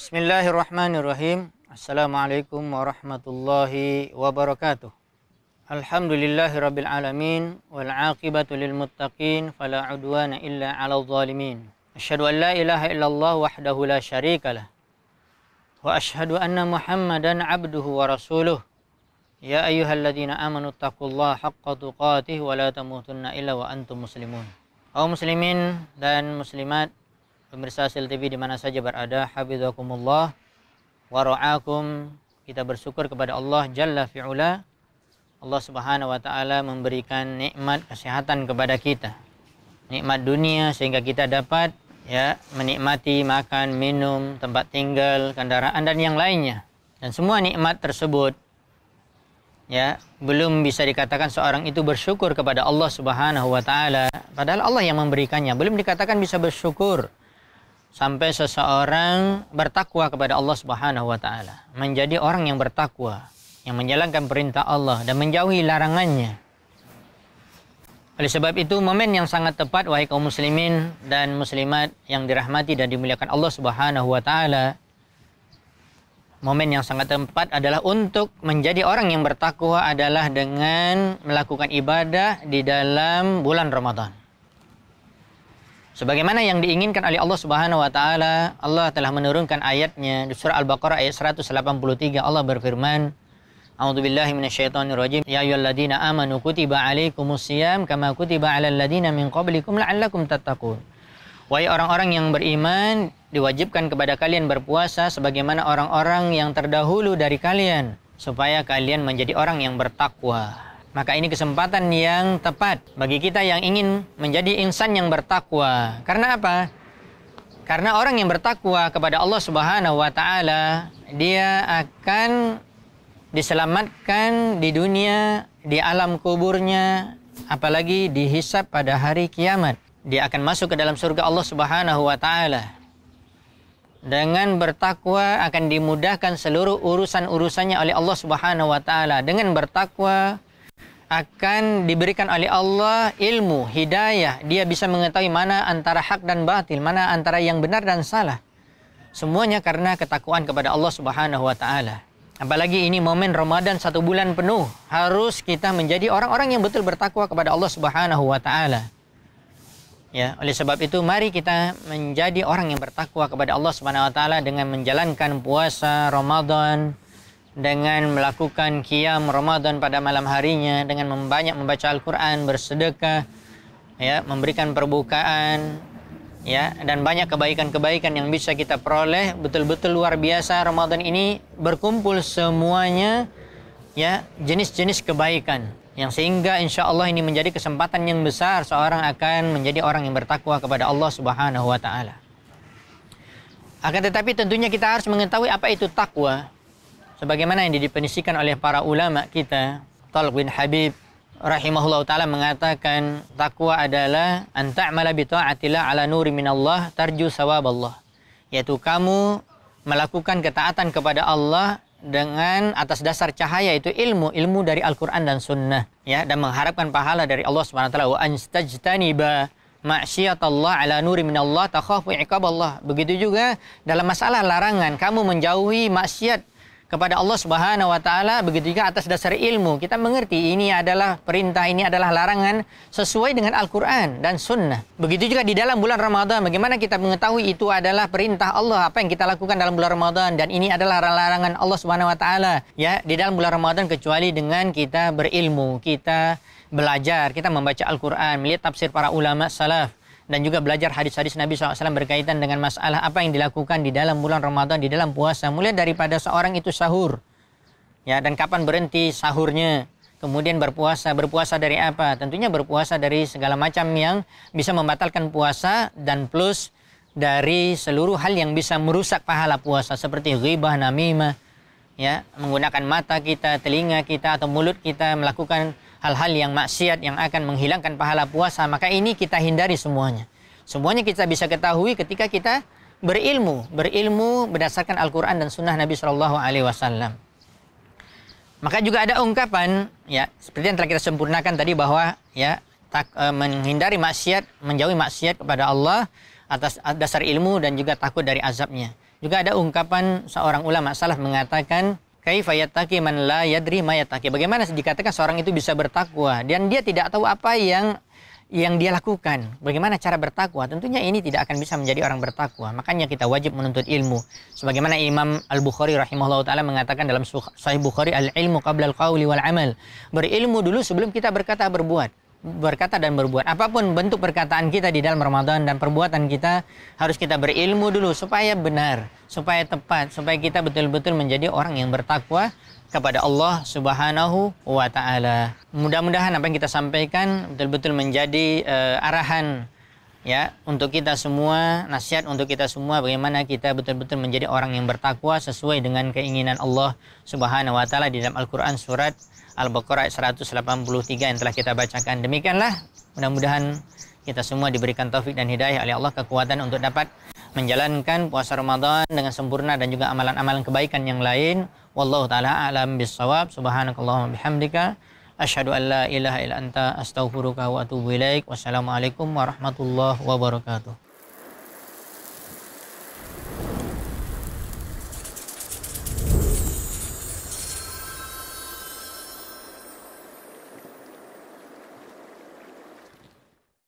Bismillahirrahmanirrahim. Assalamualaikum warahmatullahi wabarakatuh. Alhamdulillahirabbil alamin wal aqibatu lil muttaqin fala udwana illa 'alal zalimin. Asyhadu an la ilaha illallah wahdahu la syarikalah wa asyhadu anna Muhammadan 'abduhu wa rasuluh. Ya ayyuhalladzina amanu taqullaha haqqa tuqatih wa la tamutunna illa wa antum muslimun. Kaum muslimin dan muslimat, pemirsa Sil TV di mana saja berada, hafizakumullah wa ra'akum. Kita bersyukur kepada Allah Jalla fi'ula. Allah Subhanahu wa taala memberikan nikmat kesehatan kepada kita. Nikmat dunia sehingga kita dapat menikmati makan, minum, tempat tinggal, kendaraan dan yang lainnya. Dan semua nikmat tersebut belum bisa dikatakan seorang itu bersyukur kepada Allah Subhanahu wa taala, padahal Allah yang memberikannya. Belum dikatakan bisa bersyukur sampai seseorang bertakwa kepada Allah Subhanahu wa taala, menjadi orang yang bertakwa, yang menjalankan perintah Allah dan menjauhi larangannya. Oleh sebab itu, momen yang sangat tepat wahai kaum muslimin dan muslimat yang dirahmati dan dimuliakan Allah Subhanahu wa taala, momen yang sangat tepat adalah untuk menjadi orang yang bertakwa adalah dengan melakukan ibadah di dalam bulan Ramadan. Sebagaimana yang diinginkan oleh Allah Subhanahu wa taala, Allah telah menurunkan ayatnya di surah Al-Baqarah ayat 183. Allah berfirman, A'udzubillahi minasyaitonirrajim. Ya ayyuhalladzina amanu kutiba alaikumusiyam kama kutiba alal ladzina min qablikum la'allakum tattaqun. Wahai orang-orang yang beriman, diwajibkan kepada kalian berpuasa sebagaimana orang-orang yang terdahulu dari kalian, supaya kalian menjadi orang yang bertakwa. Maka ini kesempatan yang tepat bagi kita yang ingin menjadi insan yang bertakwa. Karena apa? Karena orang yang bertakwa kepada Allah Subhanahu wa taala, dia akan diselamatkan di dunia, di alam kuburnya, apalagi dihisab pada hari kiamat. Dia akan masuk ke dalam surga Allah Subhanahu wa taala. Dengan bertakwa akan dimudahkan seluruh urusan-urusannya oleh Allah Subhanahu wa taala. Dengan bertakwa akan diberikan oleh Allah ilmu, hidayah. Dia bisa mengetahui mana antara hak dan batil, mana antara yang benar dan salah. Semuanya karena ketakwaan kepada Allah Subhanahu wa taala. Apalagi ini momen Ramadan 1 bulan penuh. Harus kita menjadi orang-orang yang betul bertakwa kepada Allah Subhanahu wa taala. Oleh sebab itu mari kita menjadi orang yang bertakwa kepada Allah Subhanahu wa taala dengan menjalankan puasa Ramadan, dengan melakukan qiyam Ramadan pada malam harinya, dengan banyak membaca Al-Qur'an, bersedekah, memberikan perbukaan, dan banyak kebaikan-kebaikan yang bisa kita peroleh. Betul-betul luar biasa Ramadan ini berkumpul semuanya jenis-jenis kebaikan, yang sehingga insya Allah ini menjadi kesempatan yang besar seorang akan menjadi orang yang bertakwa kepada Allah Subhanahu wa taala. Akan tetapi tentunya kita harus mengetahui apa itu takwa. Sebagaimana yang didefinisikan oleh para ulama kita, Thalq bin Habib rahimahullah taala mengatakan, takwa adalah an ta'mala bi ta'atillah ala nuri minallah tarju sawaballah, yaitu kamu melakukan ketaatan kepada Allah dengan atas dasar cahaya itu ilmu dari Al-Quran dan Sunnah, dan mengharapkan pahala dari Allah Subhanahu wa taala. Wa anstajtaniba ma'syiyatallah ala nuri minallah takhafu iqaballah. Begitu juga dalam masalah larangan, kamu menjauhi maksiat kepada Allah Subhanahu wa taala. Begitu juga atas dasar ilmu, kita mengerti ini adalah perintah, ini adalah larangan sesuai dengan Al-Quran dan Sunnah. Begitu juga di dalam bulan Ramadan, bagaimana kita mengetahui itu adalah perintah Allah, apa yang kita lakukan dalam bulan Ramadan, dan ini adalah larangan Allah Subhanahu wa taala di dalam bulan Ramadan, kecuali dengan kita berilmu, kita belajar, kita membaca Al-Quran, melihat tafsir para ulama salaf, dan juga belajar hadis-hadis Nabi SAW berkaitan dengan masalah apa yang dilakukan di dalam bulan Ramadan, di dalam puasa. Mulai daripada seorang itu sahur, dan kapan berhenti sahurnya. Kemudian berpuasa dari apa? Tentunya berpuasa dari segala macam yang bisa membatalkan puasa, dan plus dari seluruh hal yang bisa merusak pahala puasa, seperti ghibah, namimah, menggunakan mata kita, telinga kita, atau mulut kita melakukan hal-hal yang maksiat yang akan menghilangkan pahala puasa. Maka ini kita hindari semuanya. Semuanya kita bisa ketahui ketika kita berilmu berdasarkan Al-Quran dan Sunnah Nabi SAW. Maka juga ada ungkapan, seperti yang telah kita sempurnakan tadi, bahwa menghindari maksiat, menjauhi maksiat kepada Allah atas dasar ilmu dan juga takut dari azabnya. Juga ada ungkapan seorang ulama salaf mengatakan, kaifa yattaqi man la yadri ma yattaqi. Bagaimana dikatakan seorang itu bisa bertakwa dan dia tidak tahu apa yang dia lakukan. Bagaimana cara bertakwa? Tentunya ini tidak akan bisa menjadi orang bertakwa. Makanya kita wajib menuntut ilmu. Sebagaimana Imam Al-Bukhari rahimahullah ta'ala mengatakan dalam Sahih Bukhari, al-ilmu qabla al-qawli wal amal. Berilmu dulu sebelum kita berkata dan berbuat. Apapun bentuk perkataan kita di dalam Ramadan dan perbuatan kita, harus kita berilmu dulu supaya benar, supaya tepat, supaya kita betul-betul menjadi orang yang bertakwa kepada Allah Subhanahu wa ta'ala. Mudah-mudahan apa yang kita sampaikan betul-betul menjadi arahan ya untuk kita semua, nasihat untuk kita semua bagaimana kita betul-betul menjadi orang yang bertakwa sesuai dengan keinginan Allah Subhanahu wa ta'ala di dalam Al-Qur'an surat Al-Baqarah 183 yang telah kita bacakan. Demikianlah, mudah-mudahan kita semua diberikan taufik dan hidayah oleh Allah, kekuatan untuk dapat menjalankan puasa Ramadan dengan sempurna dan juga amalan-amalan kebaikan yang lain. Wallahu ta'ala a'lam bis-shawab. Subhanakallahumma bihamdika asyhadu an la ilaha illa anta astaghfiruka wa atubu ilaik. Wassalamualaikum warahmatullahi wabarakatuh.